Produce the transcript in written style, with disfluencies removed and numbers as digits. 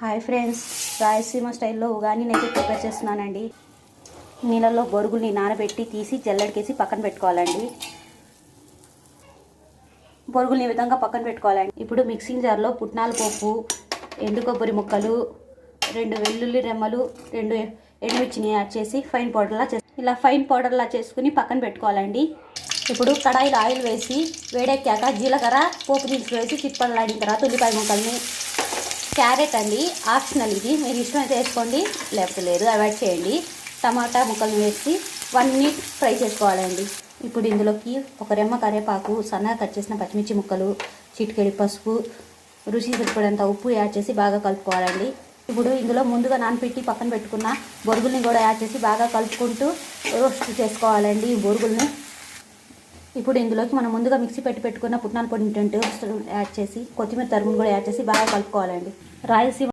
Hi friends, Rayalaseema స్టైల్లో ఉగాని అయితే prepare చేస్తున్నానండి. నీళ్ళల్లో బొరుగుల్ని నానబెట్టి తీసి జల్లెడకేసి పక్కన పెట్టుకోవాలండి. బొరుగుల్ని ఈ విధంగా పక్కన పెట్టుకోవాలండి. ఇప్పుడు మిక్సింగ్ జార్లో పుట్నాల పప్పు, ఎండు కొబ్బరి ముక్కలు, 2 వెల్లుల్లి రెమ్మలు, 2 ఎండుమిర్చిని యాడ్ చేసి ఇలా ఫైన్ పౌడర్లా చేసుకుని పక్కన పెట్టుకోవాలండి. ఇప్పుడు కడాయిలో ఆయిల్ వేసి వేడెక్కాక జీలకర్ర, పోపు దినుసులు వేసి చిట్పడలాడిన తర్వాత ఉల్లిపాయ ముక్కల్ని, క్యారెట్ అండి ఆప్షనల్, ఇది మీరు ఇష్టమైతే వేసుకోండి, లేకపోతే లేదు, అవాయిడ్ చేయండి. టమాటా ముక్కలను వేసి 1 మినిట్ ఫ్రై చేసుకోవాలండి. ఇప్పుడు ఇందులోకి ఒక రెమ్మ కరివేపాకు, సన్నగా కట్ చేసిన పచ్చిమిర్చి ముక్కలు, చిటికెడు పసుపు, రుచి సరిపడేంత ఉప్పు యాడ్ చేసి బాగా కలుపుకోవాలండి. ఇప్పుడు ఇందులో ముందుగా నానబెట్టి పక్కన పెట్టుకున్న బొరుగుల్ని కూడా యాడ్ చేసి బాగా కలుపుకుంటూ రోస్ట్ చేసుకోవాలండి ఈ బొరుగుల్ని. ఇప్పుడు ఇందులోకి మనం ముందుగా మిక్సీ పెట్టుకున్న పుట్నాల పొడిని యాడ్ చేసి కొత్తిమీర తరుగును కూడా యాడ్ చేసి బాగా కలుపుకోవాలండి. రాయలసీమ